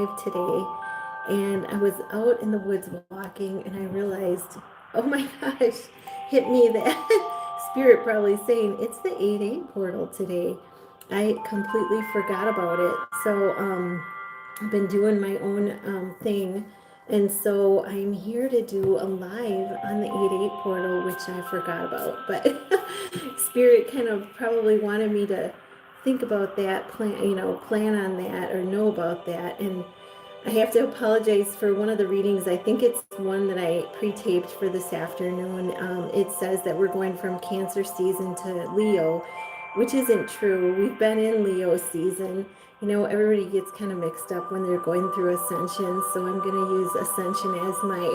live today. And I was out in the woods walking and I realized, oh my gosh, hit me that spirit probably saying it's the 8-8 portal today. I completely forgot about it. So I've been doing my own thing. And so I'm here to do a live on the 8-8 portal, which I forgot about. But Spirit kind of probably wanted me to think about that, plan on that or know about that. And I have to apologize for one of the readings. I think it's one that I pre-taped for this afternoon. It says that we're going from Cancer season to Leo, which isn't true. We've been in Leo season. Everybody gets kind of mixed up when they're going through ascension. So I'm going to use ascension as my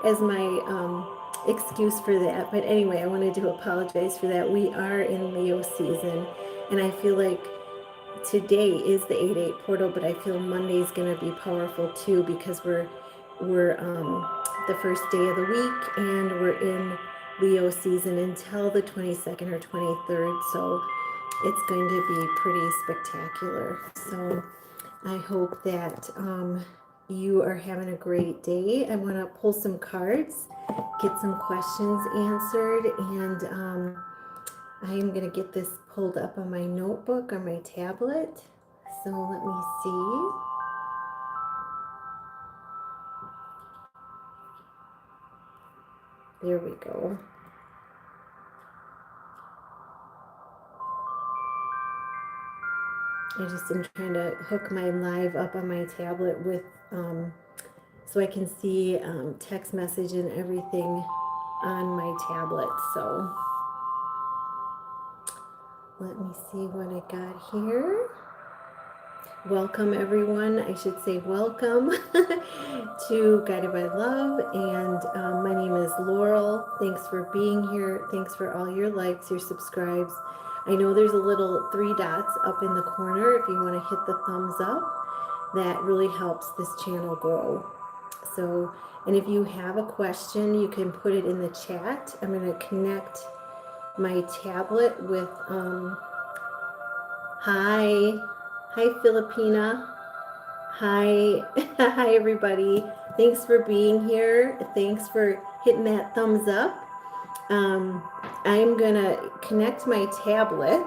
as my excuse for that. But anyway, I wanted to apologize for that. We are in Leo season, and I feel like today is the 8-8 portal, but I feel Monday is going to be powerful too because we're the first day of the week and we're in Leo season until the 22nd or 23rd. So it's going to be pretty spectacular. So I hope that you are having a great day. I want to pull some cards, get some questions answered, and I am going to get this pulled up on my notebook or my tablet. So let me see. There we go. I just am trying to hook my live up on my tablet with, so I can see text message and everything on my tablet. So let me see what I got here. Welcome everyone. I should say welcome to Guided by Love. And my name is Laurel. Thanks for being here. Thanks for all your likes, your subscribes. I know there's a little 3 dots up in the corner. If you want to hit the thumbs up, that really helps this channel grow. So, and if you have a question, you can put it in the chat. I'm going to connect my tablet with, hi Filipina. Hi. Hi everybody. Thanks for being here. Thanks for hitting that thumbs up. I'm gonna connect my tablet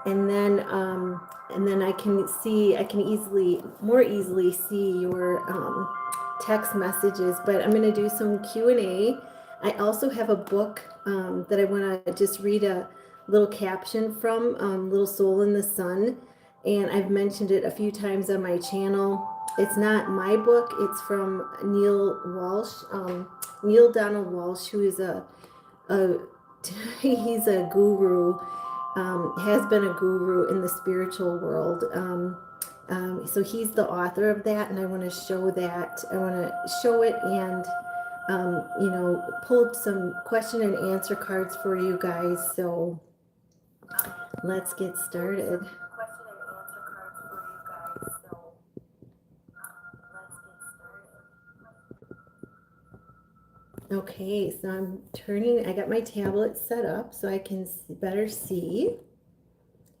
and then I can more easily see your text messages, but I'm gonna do some Q&A. I also have a book that I want to just read a little caption from, Little Soul in the Sun, and I've mentioned it a few times on my channel. It's not my book, it's from Neil Donald Walsh, who is he's a guru, has been a guru in the spiritual world. So he's the author of that, and I want to show that. I want to show it and, pulled some question and answer cards for you guys. So let's get started. Okay, so I got my tablet set up so I can better see.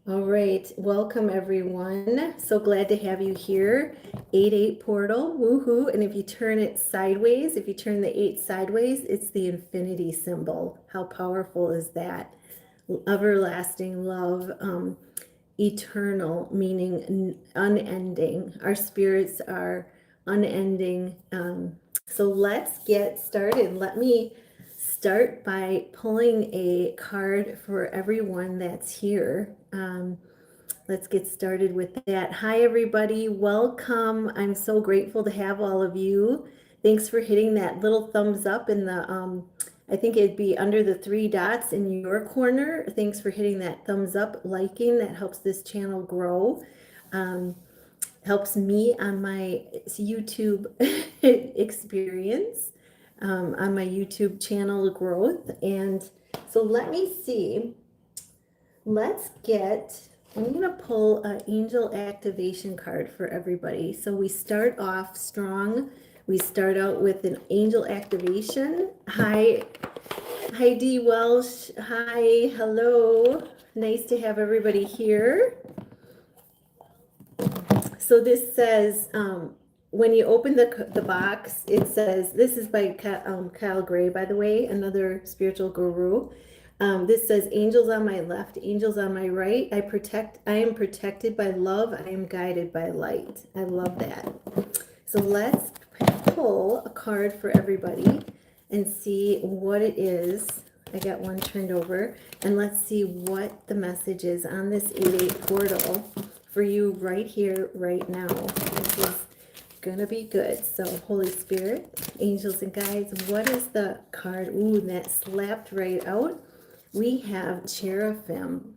All right, welcome everyone. So glad to have you here. 8-8 portal, woohoo. And if you turn it sideways, if you turn the 8 sideways, it's the infinity symbol. How powerful is that? Everlasting love, eternal, meaning unending. Our spirits are unending. So let's get started. Let me start by pulling a card for everyone that's here. Let's get started with that. Hi, everybody. Welcome. I'm so grateful to have all of you. Thanks for hitting that little thumbs up in the, I think it'd be under the 3 dots in your corner. Thanks for hitting that thumbs up, liking. That helps this channel grow. Helps me on my YouTube experience, on my YouTube channel growth. And so let me see. I'm going to pull an angel activation card for everybody. So we start off strong. We start out with an angel activation. Hi, D. Welsh. Hi, hello. Nice to have everybody here. So this says, when you open the box, it says, this is by Kyle Gray, by the way, another spiritual guru. This says, angels on my left, angels on my right. I am protected by love. I am guided by light. I love that. So let's pull a card for everybody and see what it is. I got one turned over, and let's see what the message is on this 8/8 portal for you right here, right now. This is gonna be good. So Holy Spirit, angels and guides, what is the card? Ooh, that slapped right out. We have cherubim,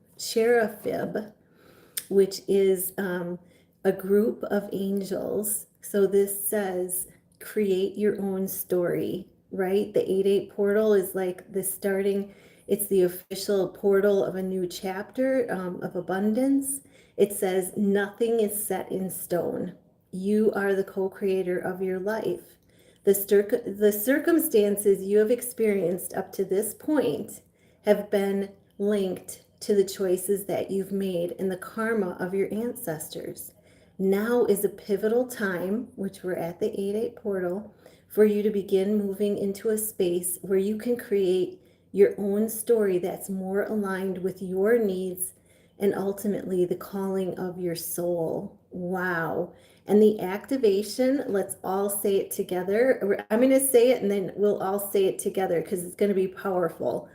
which is a group of angels. So this says, create your own story, right? The 8/8 portal is like the starting, it's the official portal of a new chapter of abundance. It says, nothing is set in stone. You are the co-creator of your life. The circumstances you have experienced up to this point have been linked to the choices that you've made and the karma of your ancestors. Now is a pivotal time, which we're at the 8/8 portal, for you to begin moving into a space where you can create your own story that's more aligned with your needs and ultimately the calling of your soul. Wow. And the activation, let's all say it together. I'm going to say it and then we'll all say it together because it's going to be powerful.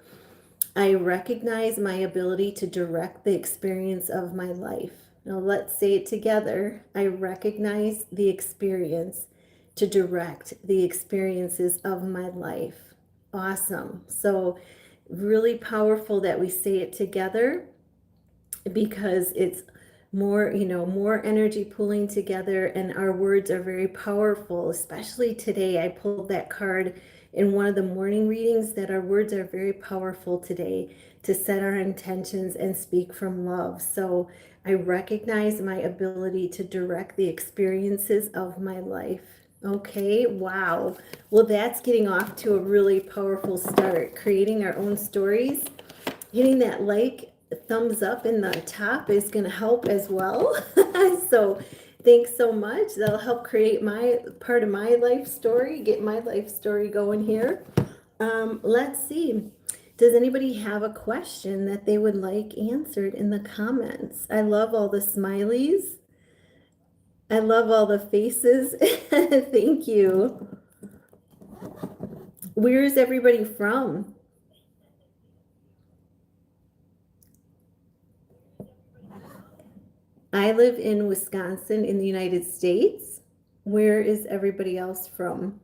I recognize my ability to direct the experience of my life. Now let's say it together. I recognize the experience to direct the experiences of my life. Awesome. So really powerful that we say it together because it's more, more energy pulling together, and our words are very powerful. Especially today, I pulled that card in one of the morning readings that our words are very powerful today to set our intentions and speak from love. So I recognize my ability to direct the experiences of my life. Okay, wow. Well, that's getting off to a really powerful start. Creating our own stories, hitting that thumbs up in the top is going to help as well. So thanks so much. That'll help create my part of my life story, get my life story going here. Let's see. Does anybody have a question that they would like answered in the comments? I love all the smileys. I love all the faces. Thank you. Where is everybody from? I live in Wisconsin in the United States. Where is everybody else from?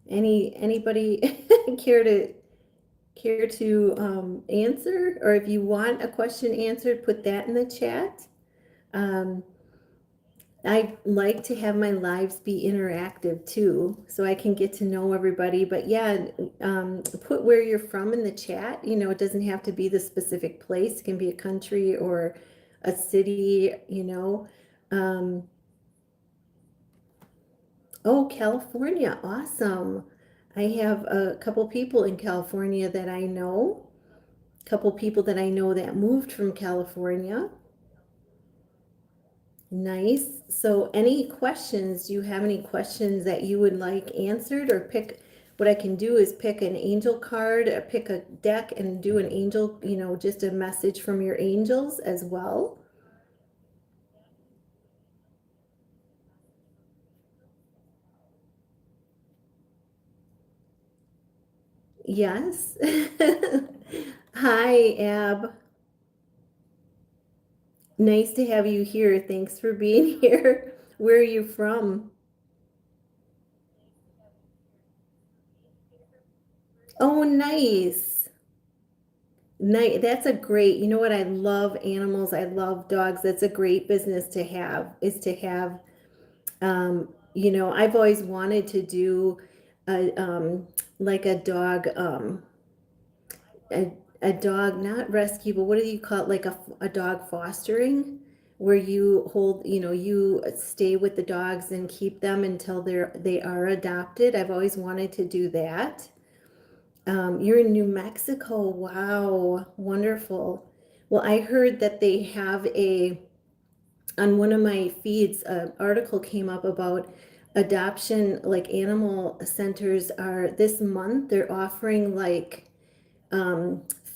Anybody care to answer, or if you want a question answered, put that in the chat. I like to have my lives be interactive too, so I can get to know everybody. But yeah, put where you're from in the chat. It doesn't have to be the specific place. It can be a country or a city, Oh, California, awesome. I have a couple people in California that I know, a couple people that I know that moved from California. Nice. So any questions, do you have any questions that you would like answered, or what I can do is pick an angel card, pick a deck and do an angel, just a message from your angels as well. Yes. Hi, Ab. Nice to have you here. Thanks for being here. Where are you from? Oh, nice. Nice. That's a great, you know what? I love animals. I love dogs. That's a great business to have, is to have, I've always wanted to do a, like a, a dog, not rescue, but what do you call it? Like a dog fostering, where you hold, you stay with the dogs and keep them until they are adopted. I've always wanted to do that. You're in New Mexico. Wow, wonderful. Well, I heard that they have on one of my feeds, an article came up about adoption, like animal centers are this month, they're offering like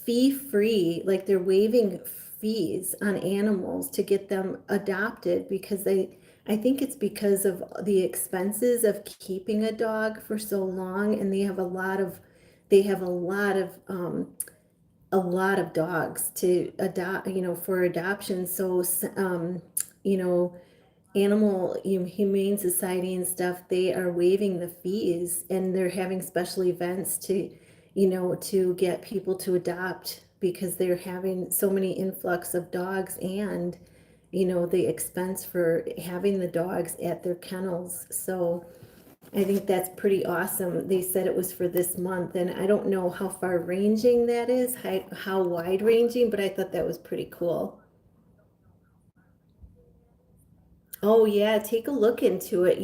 fee free, like they're waiving fees on animals to get them adopted because I think it's because of the expenses of keeping a dog for so long, and they have a lot of dogs to adopt, for adoption. So, you know, animal humane society and stuff, they are waiving the fees, and they're having special events to to get people to adopt because they're having so many influx of dogs, and the expense for having the dogs at their kennels. So I think that's pretty awesome. They said it was for this month, and I don't know how far ranging that is, how wide ranging, but I thought that was pretty cool. Oh yeah, take a look into it.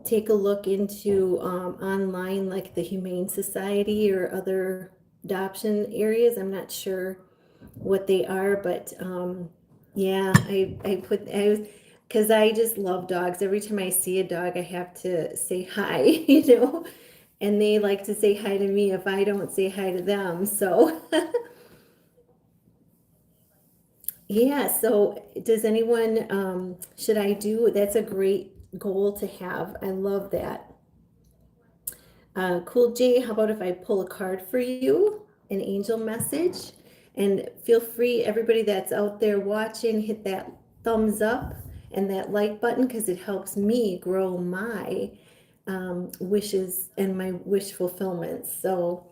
Take a look into online, like the Humane Society or other adoption areas. I'm not sure what they are, but yeah, I was, because I just love dogs. Every time I see a dog, I have to say hi, and they like to say hi to me if I don't say hi to them. So yeah, so does anyone, should I do, that's a great goal to have. I love that. Cool J, how about if I pull a card for you, an angel message? And feel free, everybody that's out there watching, hit that thumbs up and that like button because it helps me grow my wishes and my wish fulfillment. So,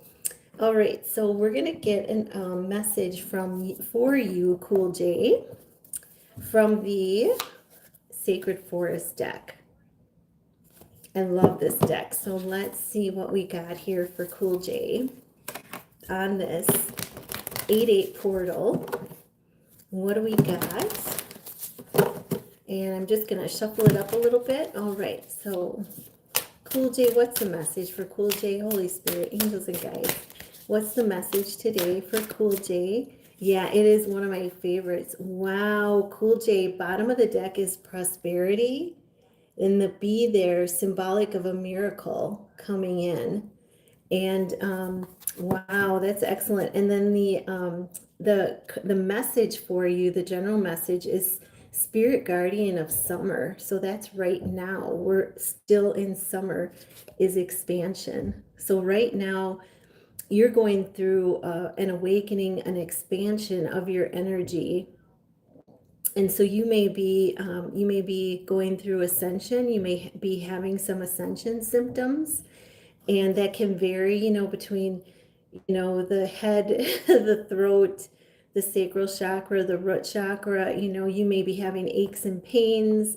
all right, so we're gonna get a message for you, Cool J, from the Sacred Forest deck. I love this deck. So let's see what we got here for Cool J on this 8/8 portal. What do we got? And I'm just going to shuffle it up a little bit. All right. So Cool J, what's the message for Cool J? Holy Spirit, angels and guides. What's the message today for Cool J? Yeah, it is one of my favorites. Wow, Cool J, bottom of the deck is prosperity. And the bee there, symbolic of a miracle coming in. And wow, that's excellent. And then the message for you, the general message is spirit guardian of summer. So that's right now. We're still in summer, is expansion. So right now you're going through an awakening, an expansion of your energy. And so you may be going through ascension. You may be having some ascension symptoms, and that can vary, between, the head, the throat, the sacral chakra, the root chakra. You may be having aches and pains.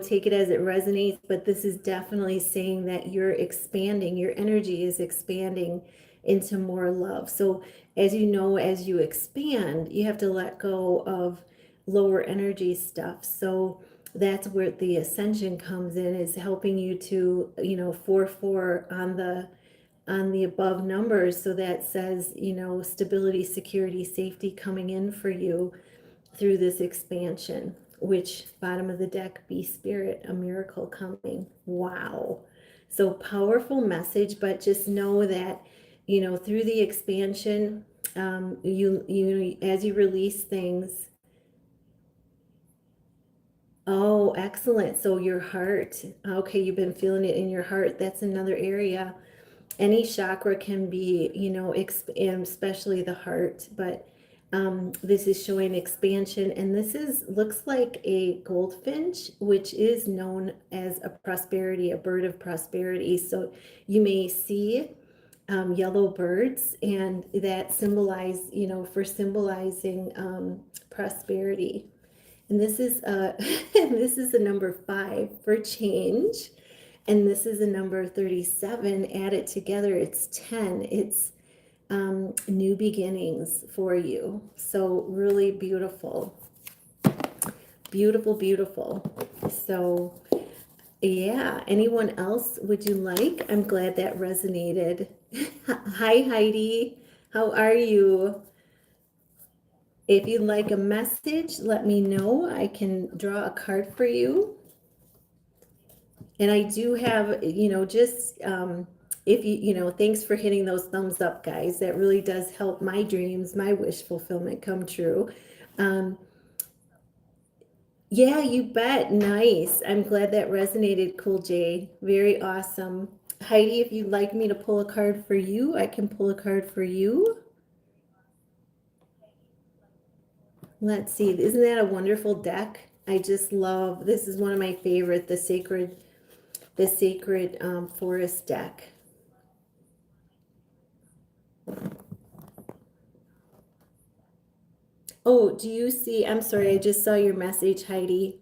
Take it as it resonates, but this is definitely saying that you're expanding, your energy is expanding into more love. So as you expand, you have to let go of lower energy stuff. So that's where the ascension comes in, is helping you to, 4/4 on the above numbers. So that says, stability, security, safety coming in for you through this expansion, which bottom of the deck, be spirit, a miracle coming. Wow. So powerful message, but just know that, through the expansion, as you release things. Oh, excellent. So your heart, okay, you've been feeling it in your heart. That's another area. Any chakra can be, especially the heart, but this is showing expansion. And this looks like a goldfinch, which is known as a bird of prosperity. So you may see yellow birds, and that for symbolizing prosperity. And this is this is the number 5 for change. And this is a number 37. Added together, it's 10. It's new beginnings for you. So really beautiful. Beautiful, beautiful. So Yeah, anyone else would you like? I'm glad that resonated. Hi, Heidi. How are you? If you'd like a message, let me know. I can draw a card for you. And I do have, just if thanks for hitting those thumbs up, guys. That really does help my dreams, my wish fulfillment come true. Um, yeah, you bet. Nice. I'm glad that resonated, Cool J. Very awesome. Heidi, if you'd like me to pull a card for you, I can pull a card for you. Let's see. Isn't that a wonderful deck? I just love, this is one of my favorite, the sacred forest deck. Oh, do you see? I'm sorry, I just saw your message, Heidi.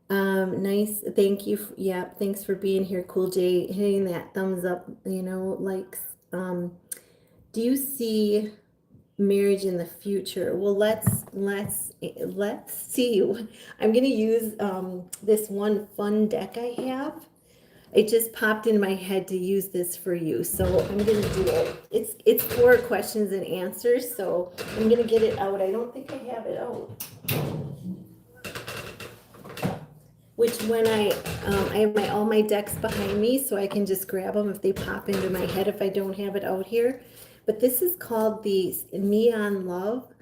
Nice. Thank you. Yeah, thanks for being here, Cool J. Hitting that thumbs up, likes. Do you see marriage in the future? Well, let's see. I'm gonna use this one fun deck I have. It just popped in my head to use this for you, so I'm gonna do it. It's for questions and answers, so I'm gonna get it out. I don't think I have it out. Which when I have all my decks behind me, so I can just grab them if they pop into my head if I don't have it out here. But this is called the Neon Love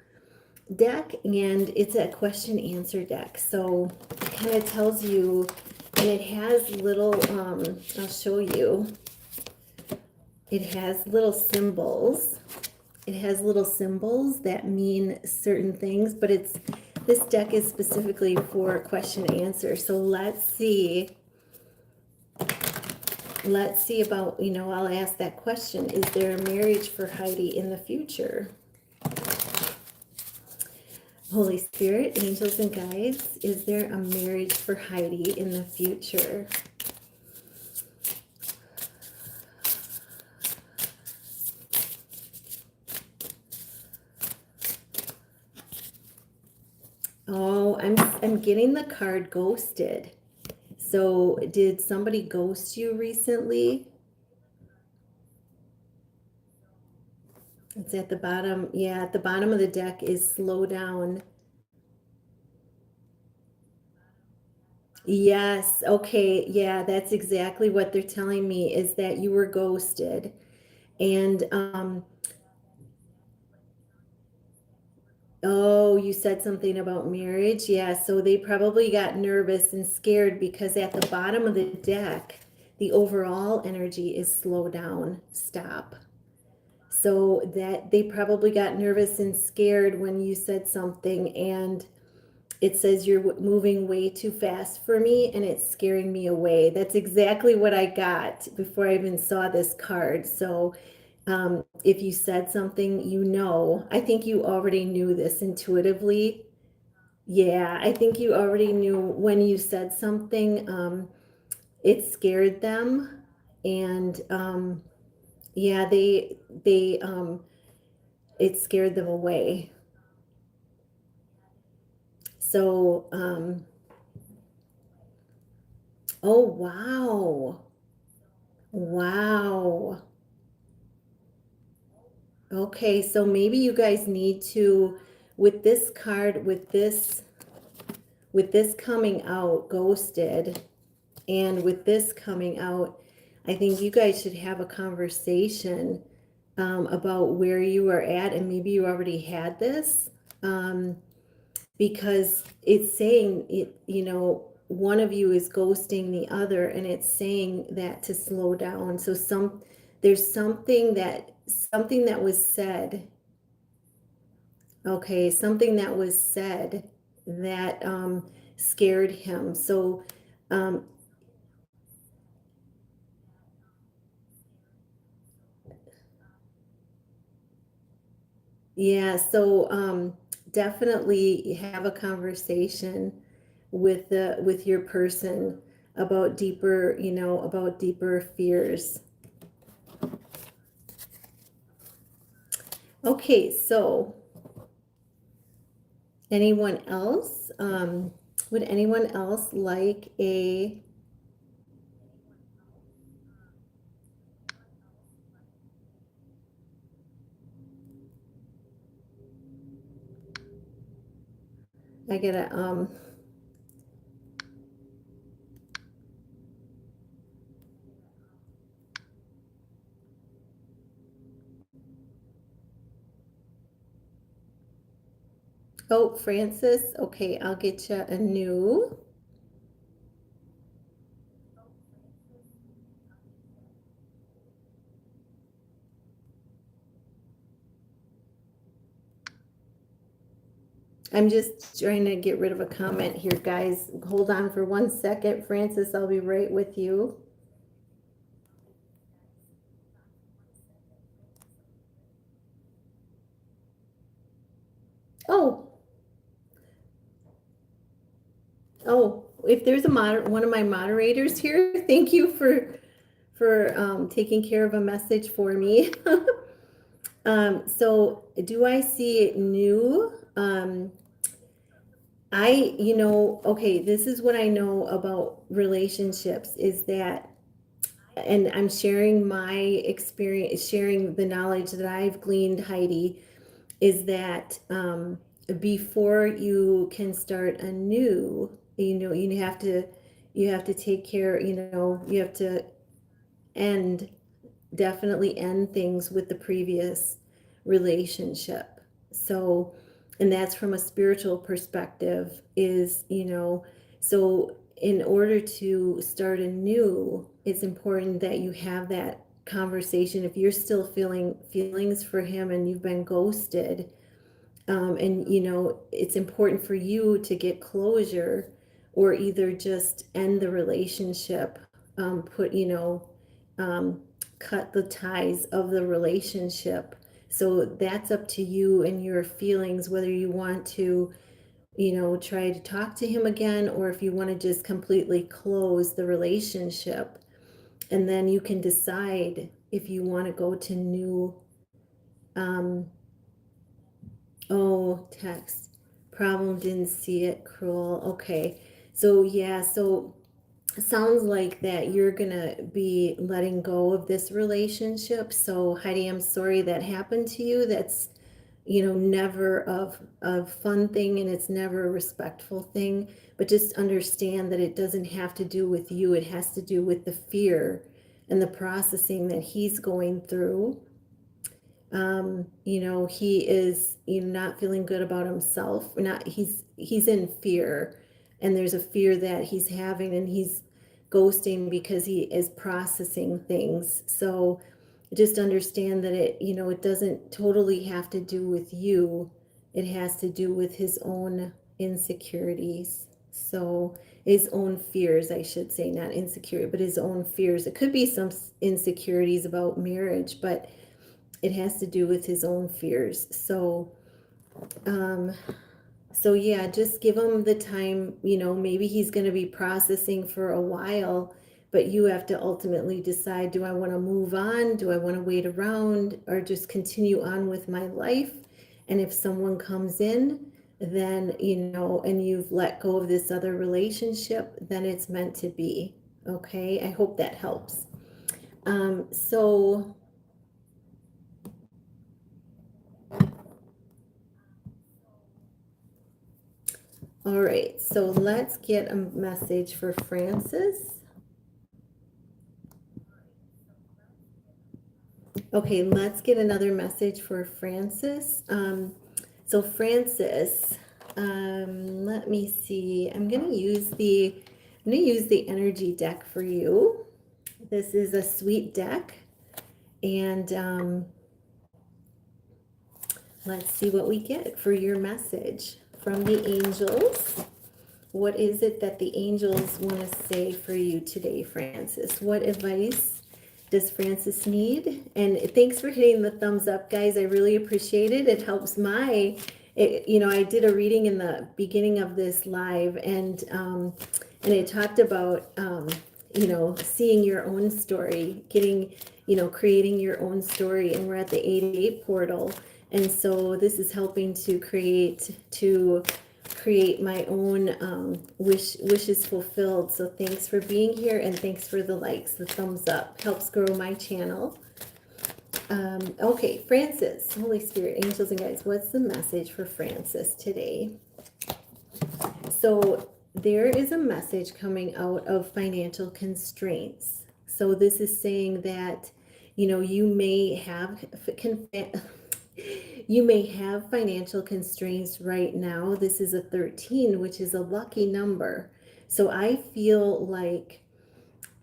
deck, and it's a question answer deck. So it kind of tells you, and it has little, I'll show you. It has little symbols. It has little symbols that mean certain things, but this deck is specifically for question and answer. So let's see. Let's see about, I'll ask that question. Is there a marriage for Heidi in the future? Holy Spirit, angels and guides, is there a marriage for Heidi in the future? Oh, I'm getting the card ghosted. So did somebody ghost you recently? It's at the bottom. Yeah, at the bottom of the deck is slow down. Yes, okay. Yeah, that's exactly what they're telling me, is that you were ghosted. And oh, you said something about marriage. Yeah, so they probably got nervous and scared because at the bottom of the deck, the overall energy is slow down, stop. So that they probably got nervous and scared when you said something, and it says you're moving way too fast for me and it's scaring me away. That's exactly what I got before I even saw this card. So if you said something, I think you already knew this intuitively. Yeah, I think you already knew when you said something, it scared them. And yeah, it scared them away. So, oh, wow. Wow. Okay, so maybe you guys need to, with this card, with this coming out, ghosted, and with this coming out, I think you guys should have a conversation about where you are at, and maybe you already had this, because it's saying one of you is ghosting the other, and it's saying that to slow down. So there's something that was said. Okay, something that was said that scared him. So, um, yeah, so definitely have a conversation with your person about deeper fears. Okay, so anyone else? Would anyone else like a I gotta, oh, Francis, okay, I'll get you a new. I'm just trying to get rid of a comment here, guys. Hold on for 1 second. Francis, I'll be right with you. Oh, oh, if there's a one of my moderators here, thank you for taking care of a message for me. So do I see it new? Okay, this is what I know about relationships is that, and I'm sharing my experience, sharing the knowledge that I've gleaned, Heidi, is that before you can start anew, you have to take care, you have to end definitely end things with the previous relationship. So, and that's from a spiritual perspective, so in order to start anew, it's important that you have that conversation. If you're still feeling feelings for him and you've been ghosted, and it's important for you to get closure, or either just end the relationship, put um, cut the ties of the relationship. So that's up to you and your feelings, whether you want to try to talk to him again, or if you want to just completely close the relationship. And then you can decide if you want to go to new. um, Oh, text. Problem, didn't see it. Cruel. Okay. So, yeah, so sounds like that you're gonna be letting go of this relationship. So, Heidi, I'm sorry that happened to you. That's, never a fun thing, and it's never a respectful thing. But just understand that it doesn't have to do with you. It has to do with the fear and the processing that he's going through. He is, not feeling good about himself. Not he's in fear, and there's a fear that he's having, and he's ghosting because he is processing things. So just understand that it doesn't totally have to do with you. It has to do with his own insecurities. So his own fears, I should say, not insecurity, but his own fears. It could be some insecurities about marriage, but it has to do with his own fears. Um, so yeah, just give him the time. Maybe he's going to be processing for a while, but you have to ultimately decide, do I want to move on? Do I want to wait around, or just continue on with my life? And if someone comes in, then, and you've let go of this other relationship, then it's meant to be. Okay. I hope that helps. So all right, so let's get a message for Francis. Okay, let's get another message for Francis. So Francis, let me see. I'm gonna use the energy deck for you. This is a sweet deck, and let's see what we get for your message from the angels. What is it that the angels want to say for you today, Francis? What advice does Francis need? And thanks for hitting the thumbs up, guys. I really appreciate it. It helps I did a reading in the beginning of this live, and it talked about, seeing your own story, creating your own story. And we're at the 88 portal. And so this is helping to create my own wishes fulfilled. So thanks for being here, and thanks for the likes. The thumbs up helps grow my channel. Okay, Francis, Holy Spirit, angels and guides, what's the message for Francis today? So there is a message coming out of financial constraints. So this is saying that, you may have you may have financial constraints right now. This is a 13, which is a lucky number. So I feel like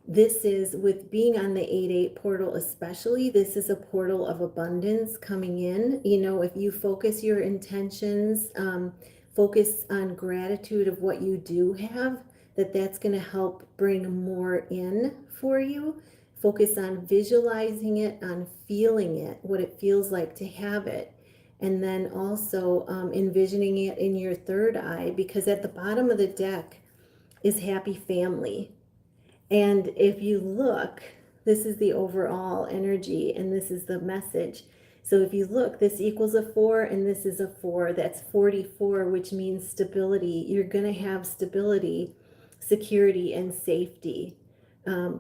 this is, with being on the 8-8 portal especially, this is a portal of abundance coming in. If you focus your intentions, focus on gratitude of what you do have, that's going to help bring more in for you. Focus on visualizing it, on feeling it, what it feels like to have it. And then also envisioning it in your third eye, because at the bottom of the deck is happy family. And if you look, this is the overall energy and this is the message. So if you look, this equals a 4 and this is a 4. That's 44, which means stability. You're going to have stability, security, and safety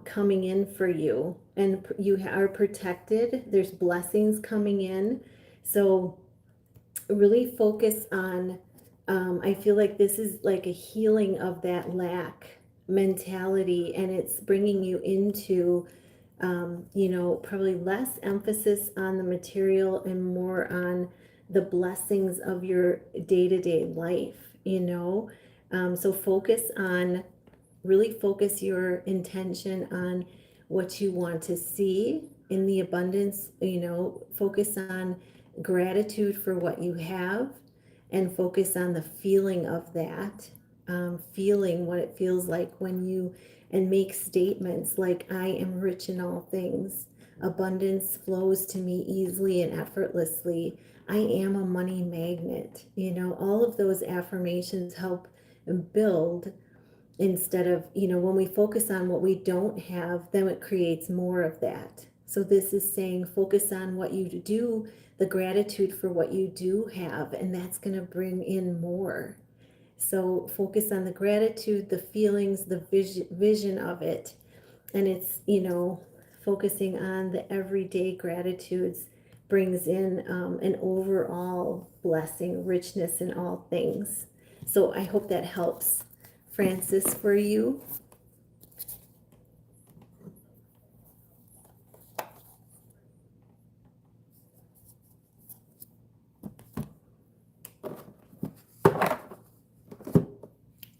coming in for you. And you are protected. There's blessings coming in. So really focus on, I feel like this is like a healing of that lack mentality, and it's bringing you into, probably less emphasis on the material and more on the blessings of your day-to-day life. So really focus your intention on what you want to see in the abundance. Focus on gratitude for what you have, and focus on the feeling of that, feeling what it feels like when you, and make statements like, I am rich in all things. Abundance flows to me easily and effortlessly. I am a money magnet. All of those affirmations help build, instead of, when we focus on what we don't have, then it creates more of that. So this is saying, focus on what you do, the gratitude for what you do have, and that's going to bring in more. So focus on the gratitude, the feelings, the vision of it. And it's, focusing on the everyday gratitudes brings in an overall blessing, richness in all things. So I hope that helps, Francis, for you.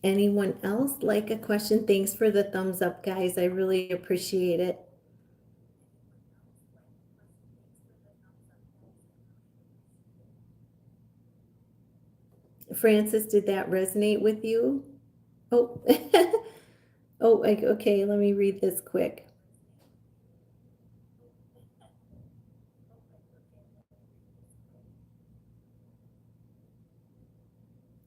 Anyone else like a question? Thanks for the thumbs up, guys. I really appreciate it. Francis, did that resonate with you? Oh, oh, okay, let me read this quick.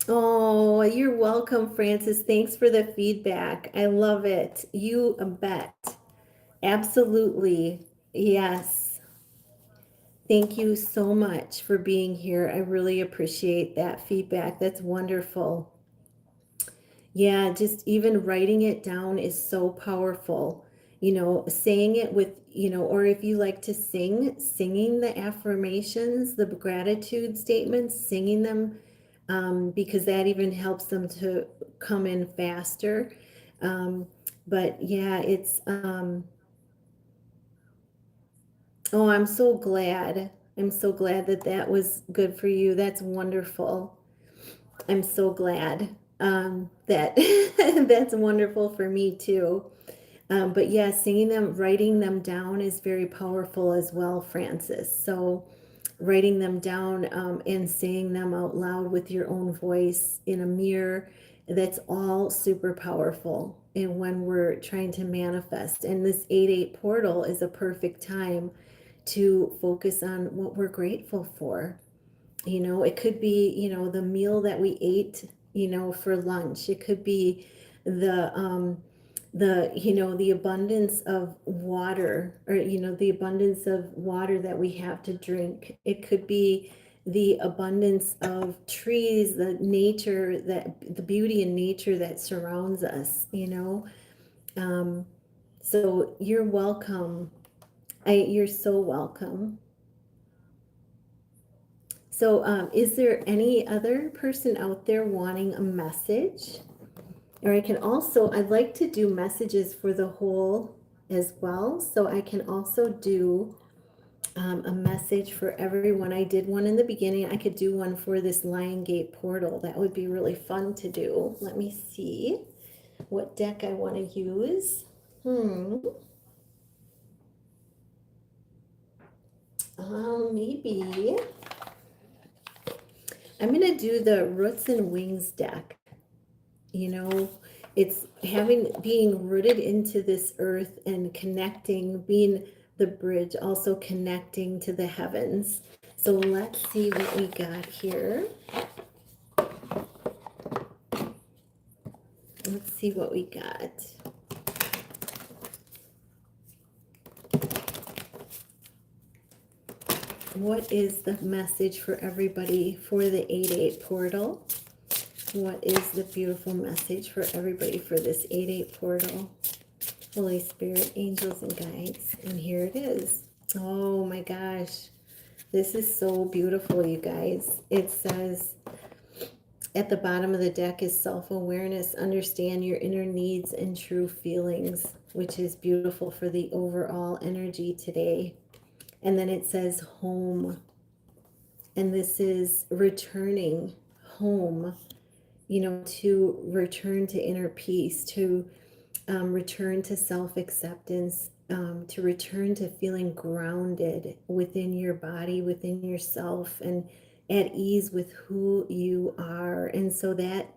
Oh, you're welcome, Francis. Thanks for the feedback. I love it. You bet. Absolutely. Yes. Thank you so much for being here. I really appreciate that feedback. That's wonderful. Yeah, just even writing it down is so powerful. Saying it with, or if you like to singing the affirmations, the gratitude statements, singing them, because that even helps them to come in faster. But yeah, oh, I'm so glad. I'm so glad that that was good for you. That's wonderful. I'm so glad that that's wonderful for me too. But yeah, singing them, writing them down is very powerful as well, Francis. So writing them down and saying them out loud with your own voice in a mirror, that's all super powerful. And when we're trying to manifest, and this 8-8 portal is a perfect time to focus on what we're grateful for. It could be, the meal that we ate, for lunch. It could be the abundance of water, or, the abundance of water that we have to drink. It could be the abundance of trees, the nature, the beauty in nature that surrounds us. Um, so you're welcome. You're so welcome. So is there any other person out there wanting a message? Or I'd like to do messages for the whole as well. So I can also do a message for everyone. I did one in the beginning. I could do one for this Lion Gate portal. That would be really fun to do. Let me see what deck I want to use. Maybe I'm going to do the Roots and Wings deck. You know, it's being rooted into this earth and connecting, being the bridge, also connecting to the heavens. So let's see what we got here. Let's see what we got. What is the message for everybody for the 8/8 portal? What is the beautiful message for everybody for this 8/8 portal? Holy Spirit, angels and guides. And here it is. Oh my gosh. This is so beautiful, you guys. It says at the bottom of the deck is self-awareness. Understand your inner needs and true feelings, which is beautiful for the overall energy today. And then it says home. And this is returning home, you know, to return to inner peace, to return to self-acceptance, to return to feeling grounded within your body, within yourself, and at ease with who you are. And so that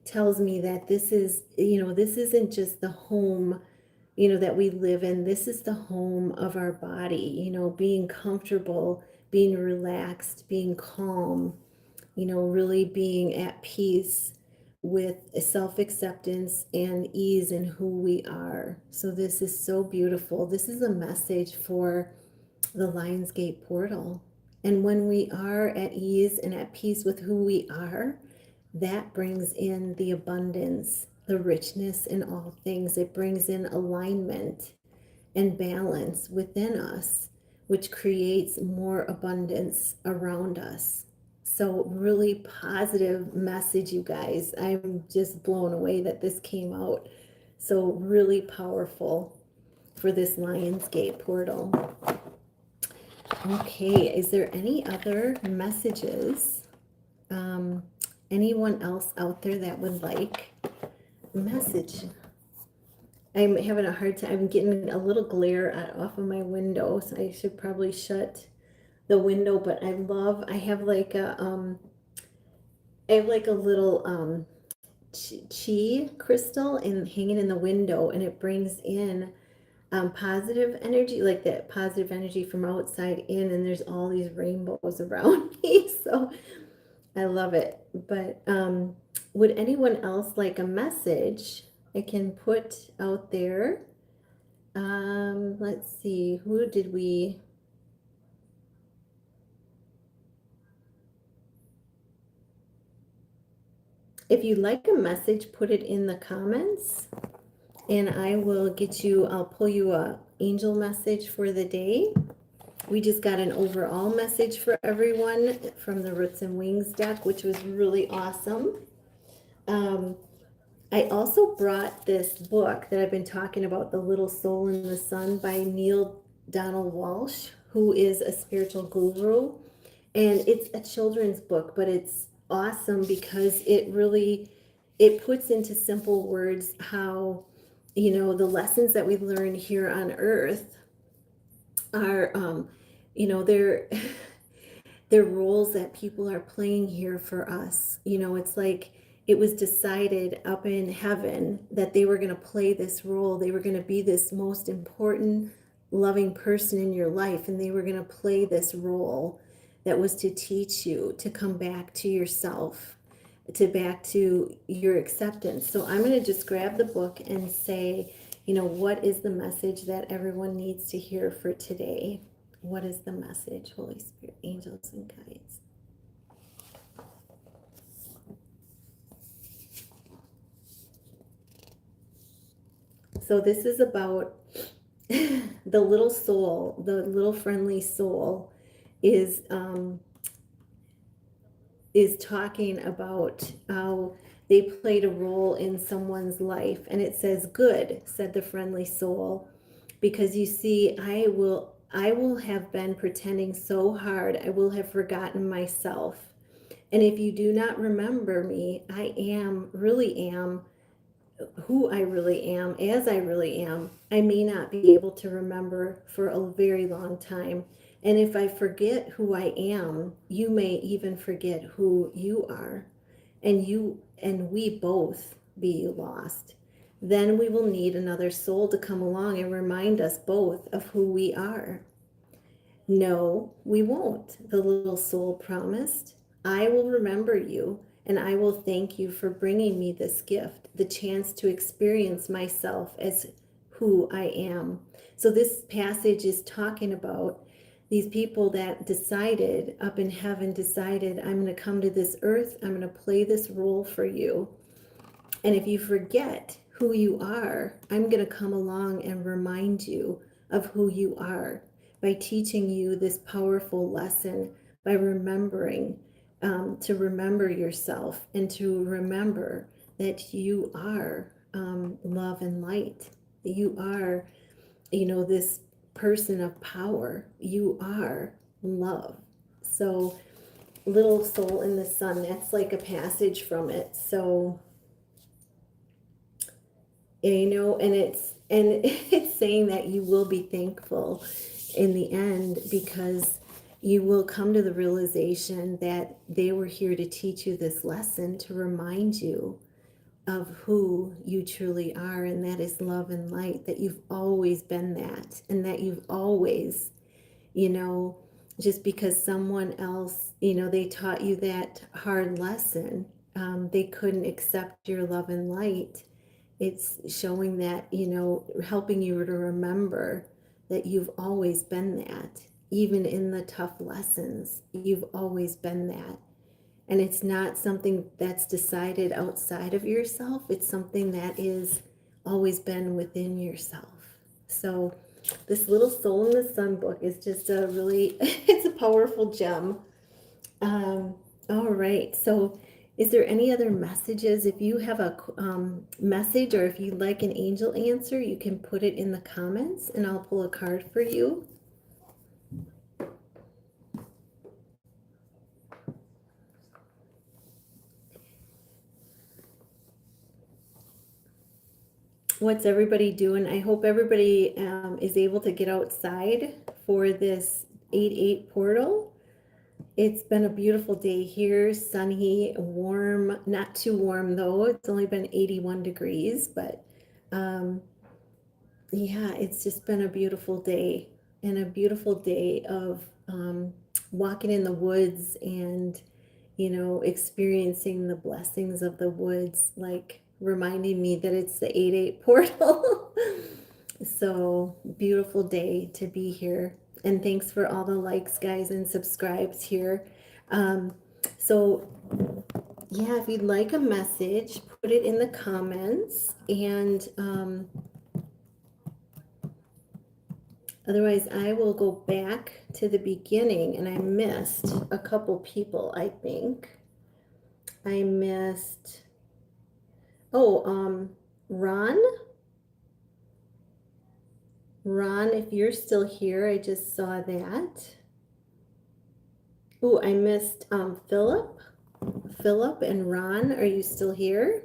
tells me that this is, you know, this isn't just the home, you know, that we live in. This is the home of our body, you know, being comfortable, being relaxed, being calm, you know, really being at peace with self-acceptance and ease in who we are. So this is so beautiful. This is a message for the Lionsgate portal. And when we are at ease and at peace with who we are, that brings in the abundance, the richness in all things. It brings in alignment and balance within us, which creates more abundance around us. So really positive message, you guys. I'm just blown away that this came out. So really powerful for this Lionsgate portal. Okay, is there any other messages? Anyone else out there that would like a message? I'm having a hard time. I'm getting a little glare off of my window, so I should probably shut the window. But I have like a little chi crystal and hanging in the window, and it brings in positive energy, like that positive energy from outside in, and there's all these rainbows around me. So I love it. But would anyone else like a message I can put out there? Let's see, who did we? If you'd like a message, put it in the comments and I'll pull you a angel message for the day. We just got an overall message for everyone from the Roots and Wings deck, which was really awesome. I also brought this book that I've been talking about, The Little Soul in the Sun by Neil Donald Walsh, who is a spiritual guru. And it's a children's book, but it's awesome because it puts into simple words how, you know, the lessons that we learn here on earth are, you know, they're roles that people are playing here for us. You know, it's like it was decided up in heaven that they were going to play this role. They were going to be this most important, loving person in your life, and they were going to play this role that was to teach you to come back to yourself, to back to your acceptance. So I'm going to just grab the book and say, you know, what is the message that everyone needs to hear for today? What is the message, Holy Spirit, angels, and guides? So this is about the little soul, the little friendly soul is is talking about how they played a role in someone's life. And it says, "Good," said the friendly soul, "because you see, I will have been pretending so hard, I will have forgotten myself. And if you do not remember me, really am who I really am, as I really am, I may not be able to remember for a very long time. And if I forget who I am, you may even forget who you are, and we both be lost. Then we will need another soul to come along and remind us both of who we are." "No, we won't," the little soul promised. "I will remember you, and I will thank you for bringing me this gift, the chance to experience myself as who I am." So this passage is talking about these people that decided up in heaven, decided, "I'm going to come to this earth, I'm going to play this role for you. And if you forget who you are, I'm going to come along and remind you of who you are by teaching you this powerful lesson, by remembering to remember yourself and to remember that you are love and light. You are, this person of power. You are love." So, little soul in the sun, that's like a passage from it. So, and it's saying that you will be thankful in the end, because you will come to the realization that they were here to teach you this lesson, to remind you of who you truly are, and that is love and light, that you've always been that, and that you've always, just because someone else, they taught you that hard lesson, they couldn't accept your love and light. It's showing that, helping you to remember that you've always been that. Even in the tough lessons, you've always been that. And it's not something that's decided outside of yourself. It's something that is always been within yourself. So this little Soul in the Sun book is just a really, it's a powerful gem. All right. So is there any other messages? If you have a message, or if you'd like an angel answer, you can put it in the comments and I'll pull a card for you. What's everybody doing? I hope everybody is able to get outside for this 8/8 portal. It's been a beautiful day here, sunny, warm, not too warm though. It's only been 81 degrees, but yeah, it's just been a beautiful day, and a beautiful day of walking in the woods and, experiencing the blessings of the woods, like reminding me that it's the 8/8 portal. So beautiful day to be here. And thanks for all the likes, guys, and subscribes here. So yeah, if you'd like a message, put it in the comments, and otherwise I will go back to the beginning. And I missed a couple people, I think. I missed, Ron, if you're still here, I just saw that. Oh, I missed Philip and Ron, are you still here?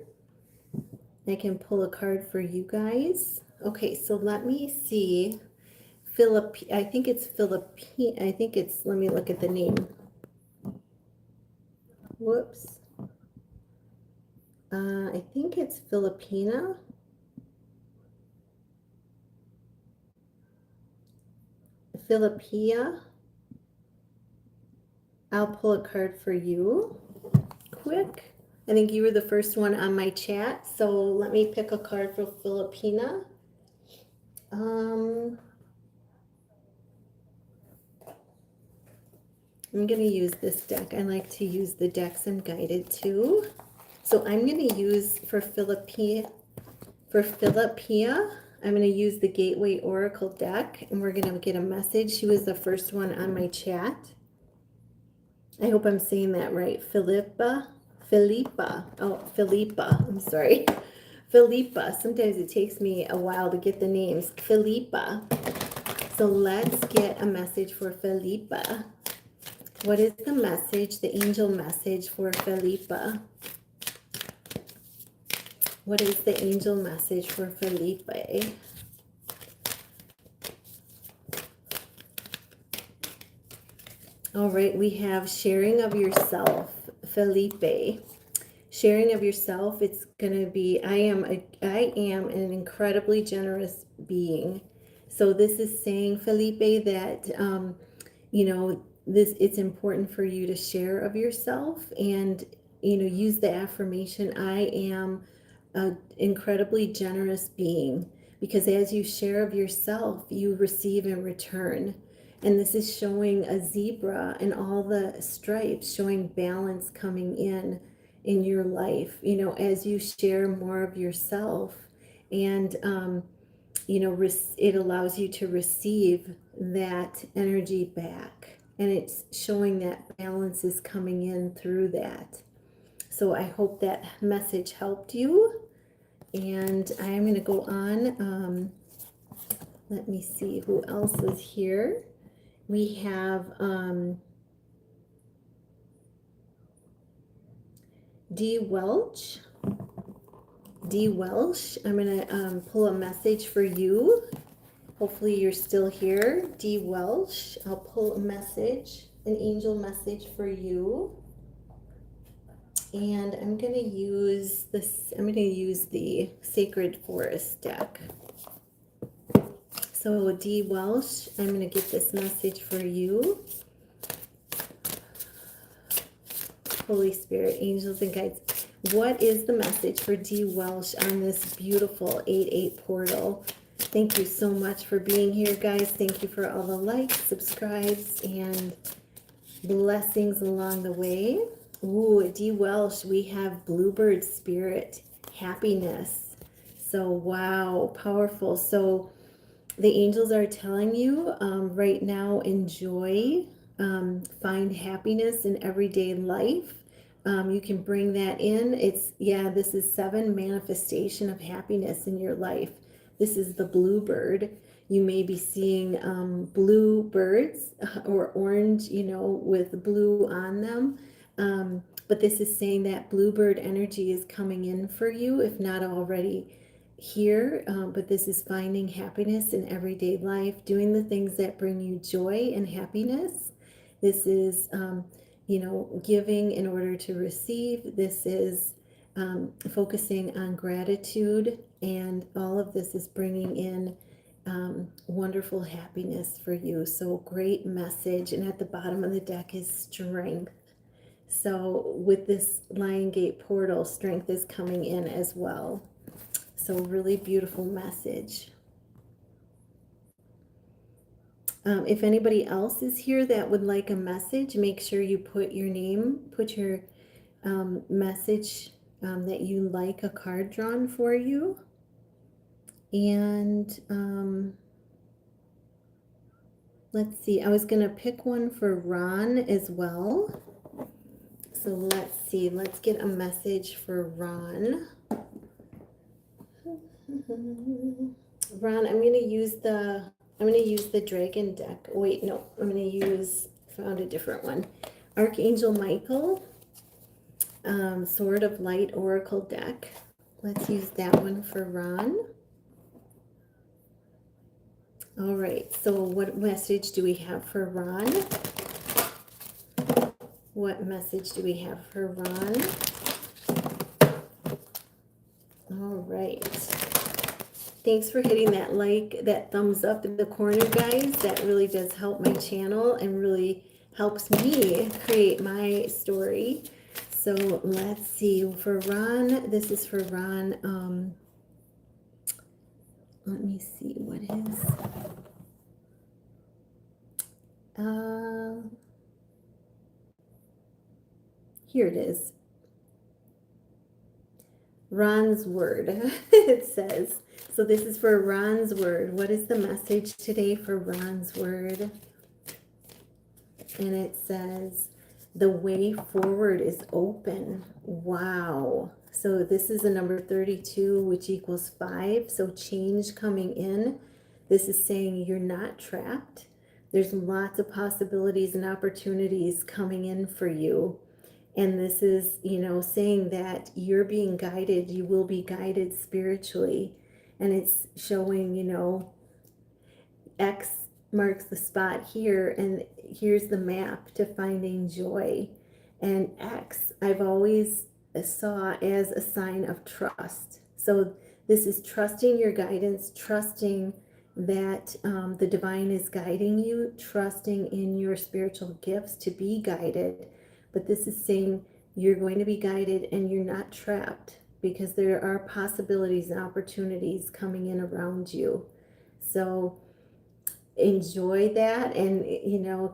I can pull a card for you guys. Okay, so let me see. I think it's Philippine. Let me look at the name. Whoops. I think it's Filipina. Philippia. I'll pull a card for you quick. I think you were the first one on my chat, so let me pick a card for Filipina. I'm going to use this deck. I like to use the decks I'm guided to. So I'm going to use for Philippia, I'm going to use the Gateway Oracle deck, and we're going to get a message. She was the first one on my chat. I hope I'm saying that right. Philippa. Oh, Philippa. I'm sorry. Philippa. Sometimes it takes me a while to get the names. Philippa. So let's get a message for Philippa. What is the message, the angel message for Philippa? What is the angel message for Felipe? All right, we have sharing of yourself, Felipe. Sharing of yourself, it's going to be, I am an incredibly generous being. So this is saying, Felipe, that, it's important for you to share of yourself and, use the affirmation, I am an incredibly generous being, because as you share of yourself, you receive in return. And this is showing a zebra and all the stripes, showing balance coming in your life, as you share more of yourself. And, it allows you to receive that energy back. And it's showing that balance is coming in through that. So I hope that message helped you. And I am going to go on. Let me see who else is here. We have D. Welch. D. Welsh, I'm going to pull a message for you. Hopefully you're still here. D. Welsh, I'll pull a message, an angel message for you. And I'm going to use this, I'm going to use the Sacred Forest deck. So D. Welsh, I'm going to get this message for you. Holy Spirit, angels and guides. What is the message for D. Welsh on this beautiful 8/8 portal? Thank you so much for being here, guys. Thank you for all the likes, subscribes, and blessings along the way. Ooh, D. Welsh, we have Bluebird Spirit, happiness. So, wow, powerful. So, the angels are telling you right now, enjoy, find happiness in everyday life. You can bring that in. This is 7 manifestation of happiness in your life. This is the bluebird. You may be seeing blue birds or orange, with blue on them. But this is saying that bluebird energy is coming in for you, if not already here. But this is finding happiness in everyday life, doing the things that bring you joy and happiness. This is, giving in order to receive. This is focusing on gratitude, and all of this is bringing in wonderful happiness for you. So great message. And at the bottom of the deck is strength. So with this Lion Gate portal, strength is coming in as well. So really beautiful message. If anybody else is here that would like a message, make sure you put your name, put your message that you like a card drawn for you. And let's see, I was going to pick one for Ron as well. So let's see, let's get a message for Ron. Ron, I'm going to use the dragon deck. Wait, no, found a different one. Archangel Michael, Sword of Light Oracle deck. Let's use that one for Ron. All right, so what message do we have for Ron? What message do we have for Ron? All right. Thanks for hitting that thumbs up in the corner, guys. That really does help my channel and really helps me create my story. So let's see. For Ron, this is for Ron. Let me see what is. Here it is. Ron's word. It says. So this is for Ron's word. What is the message today for Ron's word? And it says, The way forward is open. Wow. So this is the number 32, which equals 5. So change coming in. This is saying you're not trapped. There's lots of possibilities and opportunities coming in for you. And this is, saying that you're being guided. You will be guided spiritually. And it's showing, X marks the spot here, and here's the map to finding joy. And X, I've always saw as a sign of trust. So this is trusting your guidance, trusting that the divine is guiding you, trusting in your spiritual gifts to be guided. But this is saying you're going to be guided and you're not trapped, because there are possibilities and opportunities coming in around you. So enjoy that, and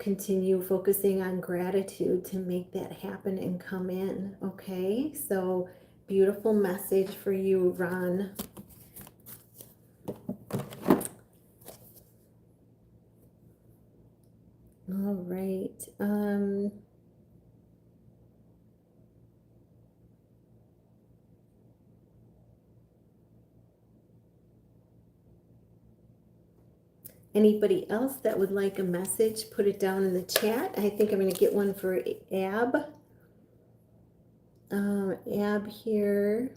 continue focusing on gratitude to make that happen and come in. Okay, so beautiful message for you, Ron. All right. Anybody else that would like a message, put it down in the chat. I think I'm going to get one for Ab. Ab here.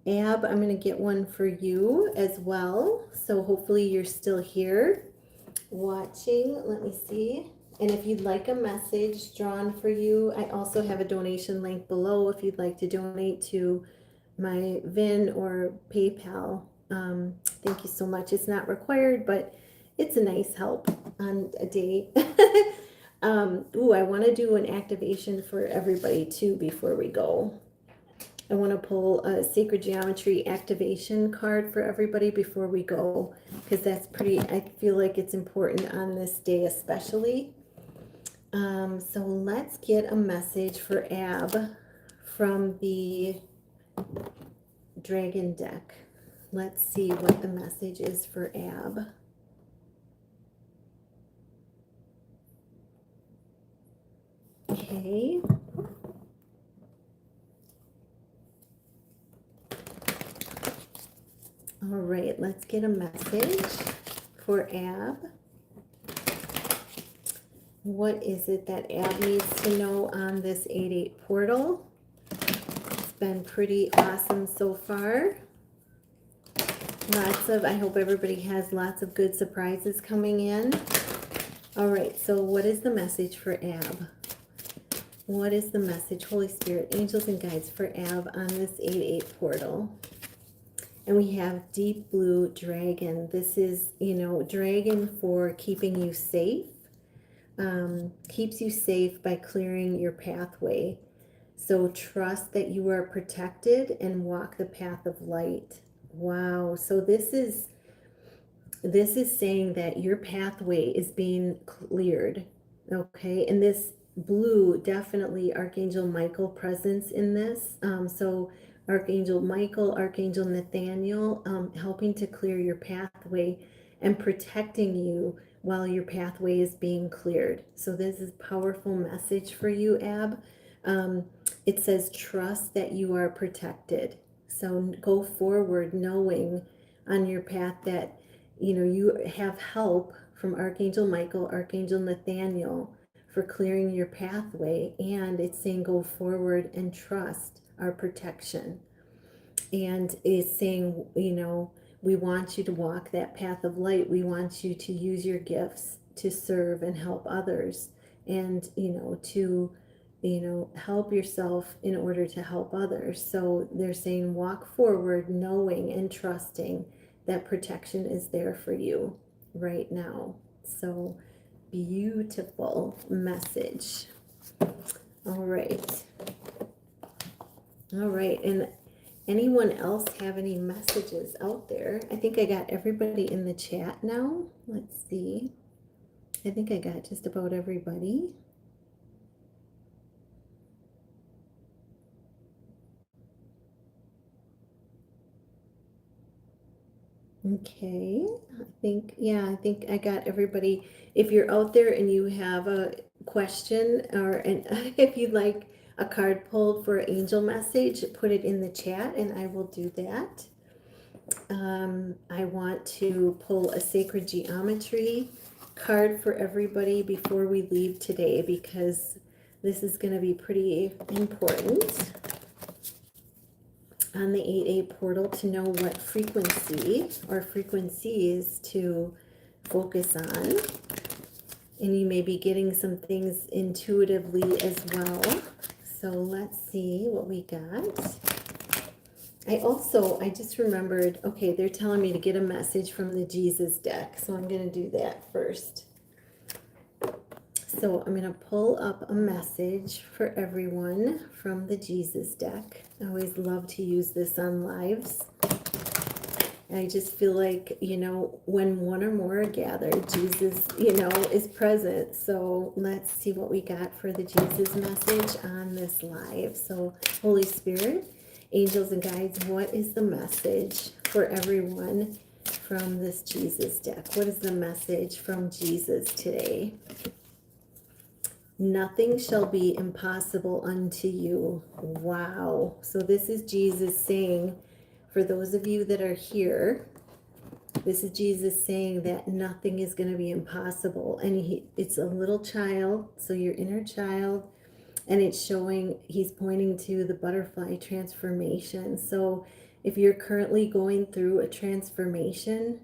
Ab, I'm going to get one for you as well. So hopefully you're still here watching. Let me see. And if you'd like a message drawn for you, I also have a donation link below if you'd like to donate to my Venmo or PayPal. Thank you so much. It's not required, but it's a nice help on a day. I want to do an activation for everybody too before we go. I want to pull a Sacred Geometry activation card for everybody before we go, because I feel like it's important on this day especially. So let's get a message for Ab from the Dragon deck. Let's see what the message is for Ab. Okay. All right, let's get a message for Ab. What is it that Ab needs to know on this 8/8 portal? It's been pretty awesome so far. I hope everybody has lots of good surprises coming in. All right, so what is the message for Ab? What is the message, Holy Spirit, angels and guides for Ab on this 8/8 portal? And we have deep blue dragon. This is, dragon for keeping you safe. Keeps you safe by clearing your pathway. So trust that you are protected and walk the path of light. Wow. So this is saying that your pathway is being cleared. Okay. And this blue, definitely Archangel Michael presence in this. So Archangel Michael, Archangel Nathaniel, helping to clear your pathway and protecting you while your pathway is being cleared. So this is a powerful message for you, Ab. It says trust that you are protected. So go forward knowing on your path that you have help from Archangel Michael, Archangel Nathaniel for clearing your pathway. And it's saying go forward and trust our protection. And it's saying, we want you to walk that path of light. We want you to use your gifts to serve and help others, and, to, help yourself in order to help others. So they're saying walk forward knowing and trusting that protection is there for you right now. So beautiful message. All right. And anyone else have any messages out there? I think I got everybody in the chat now. Let's see. I think I got just about everybody. Okay, I think I got everybody. If you're out there and you have a question if you'd like a card pulled for an angel message, put it in the chat and I will do that. I want to pull a sacred geometry card for everybody before we leave today because this is going to be pretty important on the 8A portal to know what frequency or frequencies to focus on. And you may be getting some things intuitively as well. So let's see what we got. I just remembered, okay, they're telling me to get a message from the Jesus deck. So I'm going to do that first. So I'm going to pull up a message for everyone from the Jesus deck. I always love to use this on lives. I just feel like, when one or more are gathered, Jesus, is present. So let's see what we got for the Jesus message on this live. So Holy Spirit, angels and guides, what is the message for everyone from this Jesus deck? What is the message from Jesus today? Nothing shall be impossible unto you. Wow. So this is Jesus saying, for those of you that are here, this is Jesus saying that nothing is going to be impossible. And it's a little child, so your inner child, and it's showing, he's pointing to the butterfly transformation. So if you're currently going through a transformation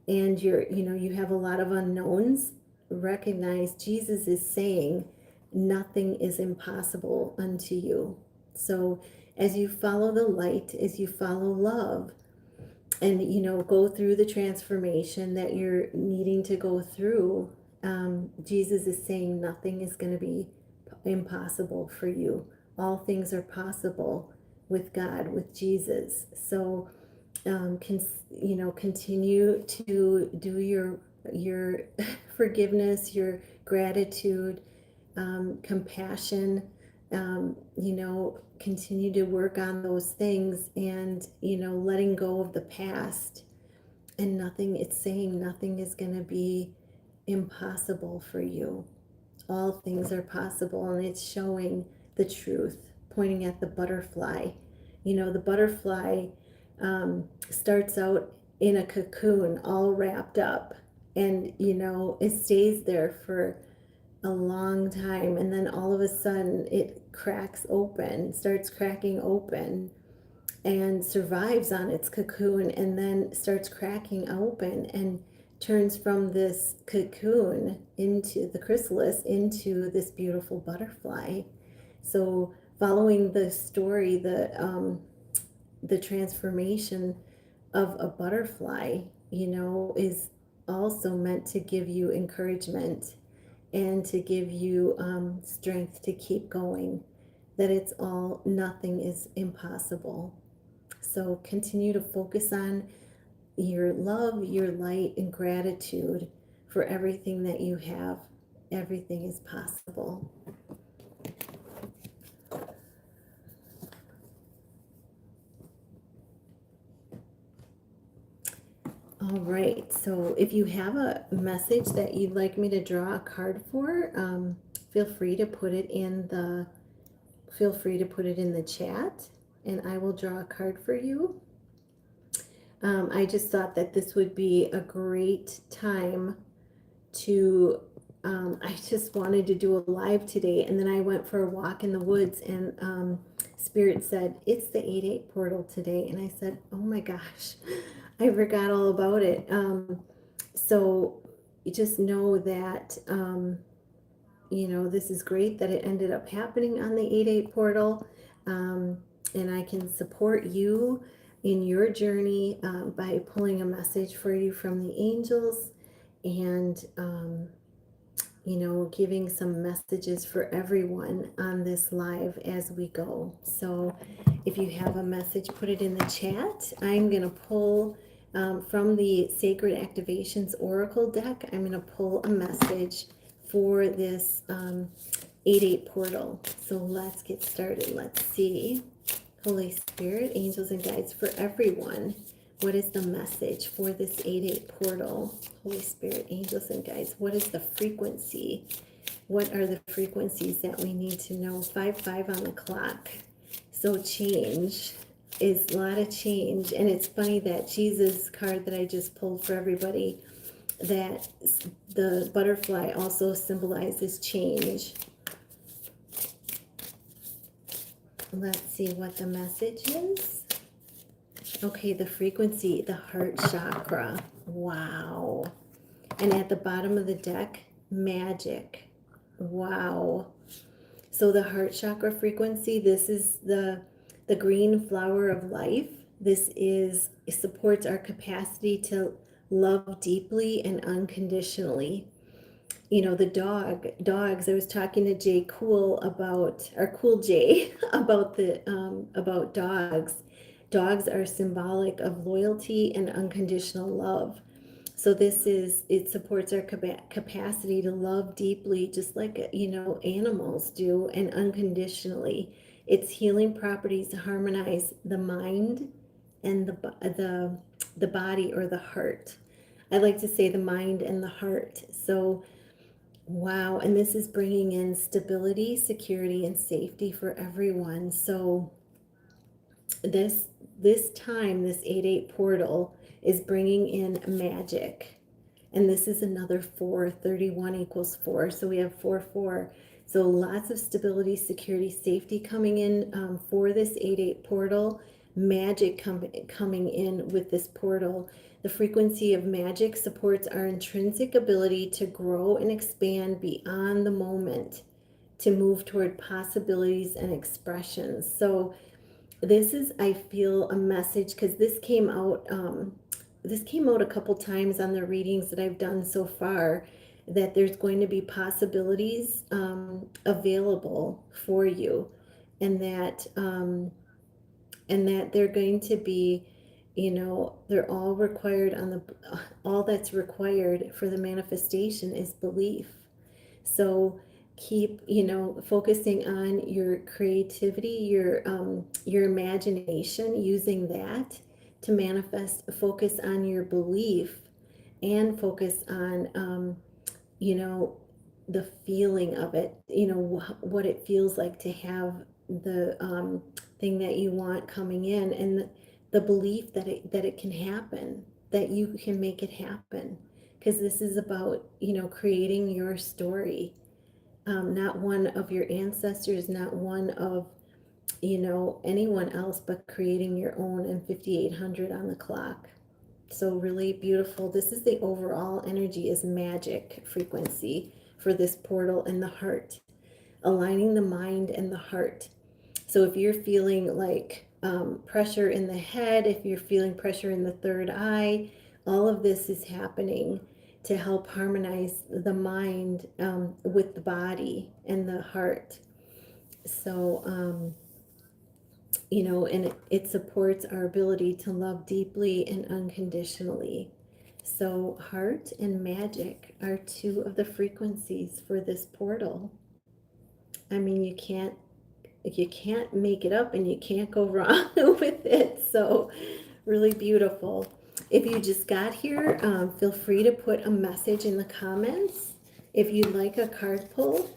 and you have a lot of unknowns, recognize Jesus is saying nothing is impossible unto you. So as you follow the light, as you follow love, and go through the transformation that you're needing to go through, Jesus is saying nothing is going to be impossible for you. All things are possible with God, with Jesus. So continue to do your forgiveness, your gratitude, compassion, continue to work on those things, and letting go of the past. And it's saying nothing is going to be impossible for you. All things are possible, and it's showing the truth, pointing at the butterfly. The butterfly starts out in a cocoon all wrapped up, and it stays there for a long time, and then all of a sudden it starts cracking open, and survives on its cocoon, and then starts cracking open and turns from this cocoon into the chrysalis into this beautiful butterfly. So following the story, the transformation of a butterfly, is also meant to give you encouragement and to give you strength to keep going, that nothing is impossible. So continue to focus on your love, your light, and gratitude for everything that you have. Everything is possible. All right, so if you have a message that you'd like me to draw a card for, feel free to put it in the chat, and I will draw a card for you. I just thought that this would be a great time to, I just wanted to do a live today, and then I went for a walk in the woods, and Spirit said, it's the 8/8 portal today, and I said, oh my gosh, I forgot all about it. So you just know that, this is great that it ended up happening on the 8/8 portal, and I can support you in your journey by pulling a message for you from the angels, and giving some messages for everyone on this live as we go. So if you have a message, put it in the chat. I'm going to pull from the Sacred Activations Oracle deck. I'm going to pull a message for this 8/8 portal. So let's get started. Let's see. Holy Spirit, angels and guides for everyone. What is the message for this 8-8 portal? Holy Spirit, angels and guides. What is the frequency? What are the frequencies that we need to know? 5-5 on the clock. So change is a lot of change. And it's funny that Jesus card that I just pulled for everybody, that the butterfly also symbolizes change. Let's see what the message is. Okay, the frequency, the heart chakra. Wow. And at the bottom of the deck, magic. Wow. So the heart chakra frequency, this is the green flower of life. This is, it supports our capacity to love deeply and unconditionally. You know, the dogs, I was talking to Jay Cool about, or Cool Jay, about about dogs. Dogs are symbolic of loyalty and unconditional love. So this is, it supports our capacity to love deeply, just like, you know, animals do, and unconditionally. Its healing properties harmonize the mind and the body, or the heart. I like to say the mind and the heart. So wow, and this is bringing in stability, security, and safety for everyone. So this time, this 8-8 portal is bringing in magic. And this is another 4. 31 equals 4. So we have 4, 4. So lots of stability, security, safety coming in for this 8-8 portal. Magic coming in with this portal. The frequency of magic supports our intrinsic ability to grow and expand beyond the moment, to move toward possibilities and expressions. So this is, I feel, a message, because this came out a couple times on the readings that I've done so far, that there's going to be possibilities available for you, and that they're going to be, you know, they're all required on the, all that's required for the manifestation is belief. So keep, you know, focusing on your creativity, your imagination, using that to manifest. Focus on your belief, and focus on, you know, the feeling of it, you know, what it feels like to have the thing that you want coming in, and the belief that it can happen, that you can make it happen. Because this is about, you know, creating your story, not one of your ancestors, not one of, you know, anyone else, but creating your own. And 5800 on the clock. So really beautiful. This is the overall energy, is magic frequency for this portal in the heart, aligning the mind and the heart. So if you're feeling like pressure in the head, if you're feeling pressure in the third eye, all of this is happening to help harmonize the mind with the body and the heart. So, you know, and it supports our ability to love deeply and unconditionally. So heart and magic are 2 of the frequencies for this portal. I mean, you can't make it up, and you can't go wrong with it. So really beautiful. If you just got here, feel free to put a message in the comments if you'd like a card pull.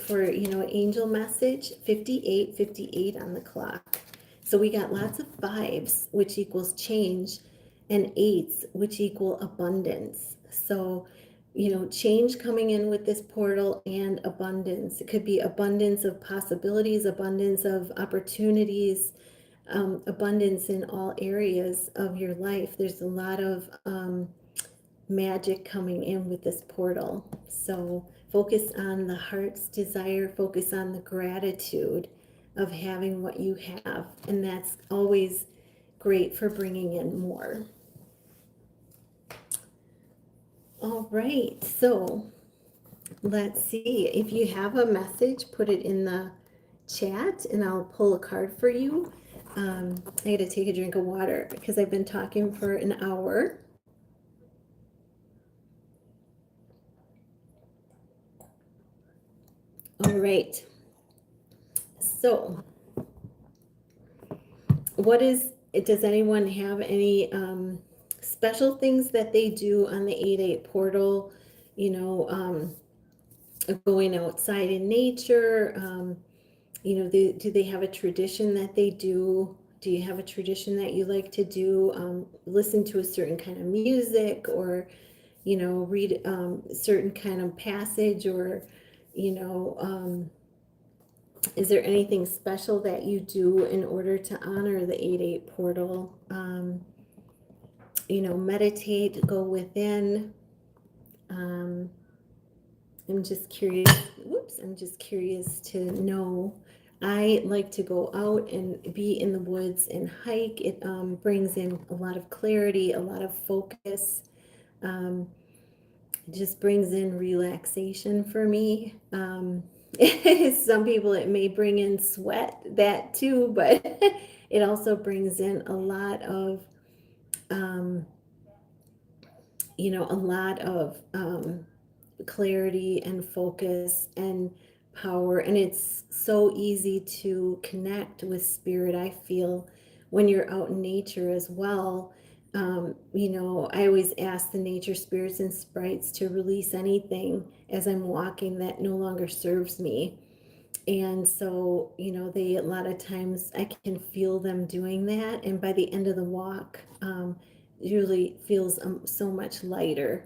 For, you know, angel message, 5858 on the clock. So we got lots of 5s, which equals change, and 8s, which equal abundance. So, you know, change coming in with this portal, and abundance. It could be abundance of possibilities, abundance of opportunities, abundance in all areas of your life. There's a lot of magic coming in with this portal. So focus on the heart's desire, focus on the gratitude of having what you have, and that's always great for bringing in more. All right, so let's see. If you have a message, put it in the chat and I'll pull a card for you. I got to take a drink of water because I've been talking for an hour. All right. So, what is does anyone have any special things that they do on the 8/8 portal? You know, going outside in nature. You know, do they have a tradition that they do? Do you have a tradition that you like to do? Listen to a certain kind of music, or you know, read certain kind of passage, or you know, is there anything special that you do in order to honor the 8/8 portal? You know, meditate, go within. Um, I'm just curious. Whoops, I'm just curious to know. I like to go out and be in the woods and hike. It brings in a lot of clarity, a lot of focus. Um, it just brings in relaxation for me. Some people, it may bring in sweat, that too, but it also brings in a lot of, um, you know, a lot of clarity and focus and power. And it's so easy to connect with spirit, I feel, when you're out in nature as well. You know, I always ask the nature spirits and sprites to release anything as I'm walking that no longer serves me. And so, you know, they, a lot of times I can feel them doing that. And by the end of the walk, usually feels so much lighter.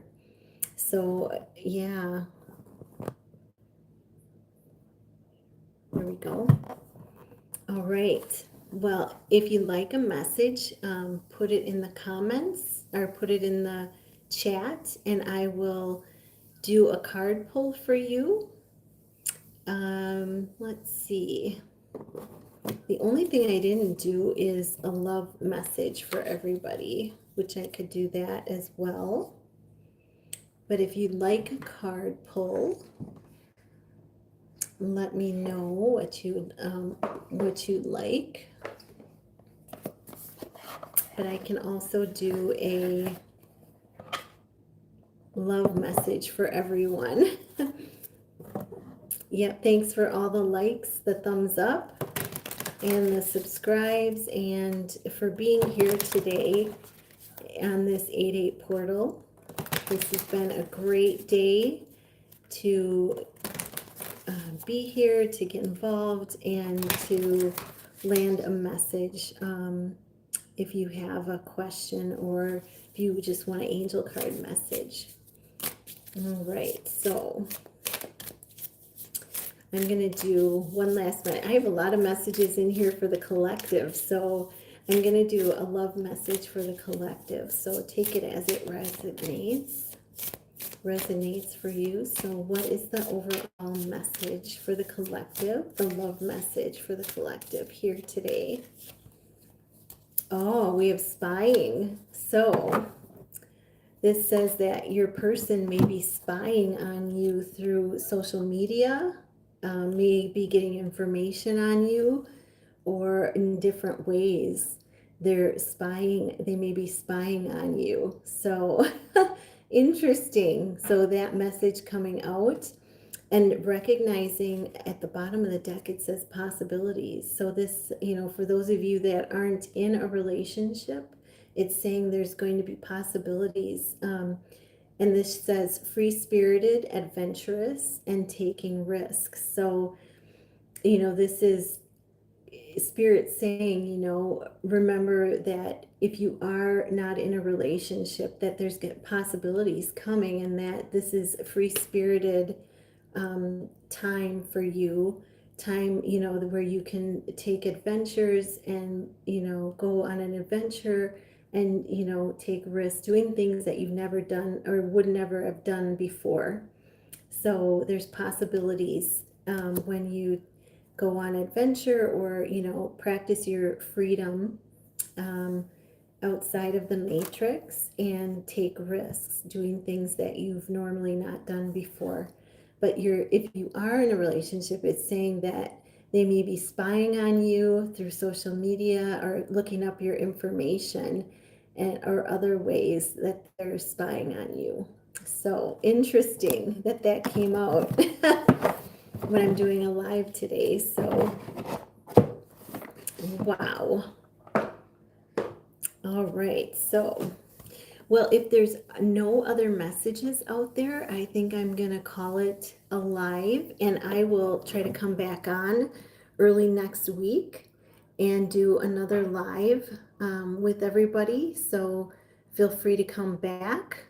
So, yeah, there we go. All right. Well, if you like a message, put it in the comments or put it in the chat, and I will do a card pull for you. Let's see. The only thing I didn't do is a love message for everybody, which I could do that as well. But if you'd like a card pull, let me know what you'd like. But I can also do a love message for everyone. Yep, thanks for all the likes, the thumbs up, and the subscribes, and for being here today on this 8/8 portal. This has been a great day to be here, to get involved, and to land a message. If you have a question, or if you just want an angel card message. All right, so I'm going to do one last one. I have a lot of messages in here for the collective, so I'm going to do a love message for the collective. So take it as it resonates for you. So what is the overall message for the collective, the love message for the collective here today? Oh, we have spying. So this says that your person may be spying on you through social media, may be getting information on you, or in different ways. They're spying, they may be spying on you. So interesting. So that message coming out. And recognizing at the bottom of the deck, it says possibilities. So this, you know, for those of you that aren't in a relationship, it's saying there's going to be possibilities. And this says free-spirited, adventurous, and taking risks. So, you know, this is spirit saying, you know, remember that if you are not in a relationship, that there's possibilities coming, and that this is free-spirited time for you, time, you know, where you can take adventures and, you know, go on an adventure and, you know, take risks doing things that you've never done or would never have done before. So there's possibilities when you go on adventure, or, you know, practice your freedom outside of the matrix and take risks doing things that you've normally not done before. But if you are in a relationship, it's saying that they may be spying on you through social media or looking up your information, or other ways that they're spying on you. So interesting that that came out when I'm doing a live today. So, wow. All right. So, well, if there's no other messages out there, I think I'm going to call it a live, and I will try to come back on early next week and do another live with everybody. So feel free to come back.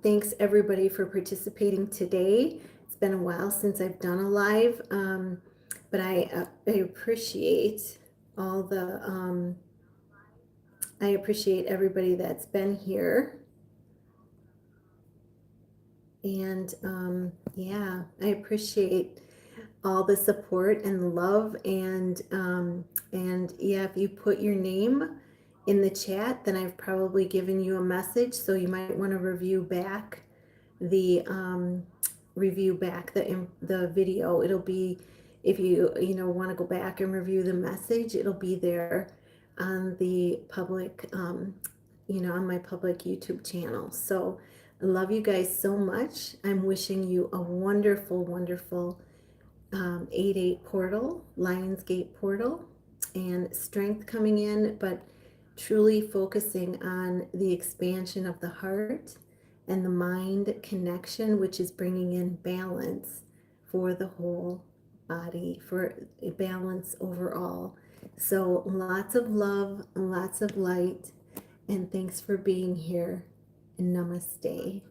Thanks everybody for participating today. It's been a while since I've done a live, but I appreciate all the I appreciate everybody that's been here. And yeah, I appreciate all the support and love. And yeah, if you put your name in the chat, then I've probably given you a message. So you might want to the review back the video. It'll be, if you know want to go back and review the message, it'll be there on the public on my public YouTube channel. So I love you guys so much. I'm wishing you a wonderful, wonderful 8-8 portal, Lionsgate portal, and strength coming in, but truly focusing on the expansion of the heart and the mind connection, which is bringing in balance for the whole body, for a balance overall. So lots of love, lots of light, and thanks for being here. And namaste.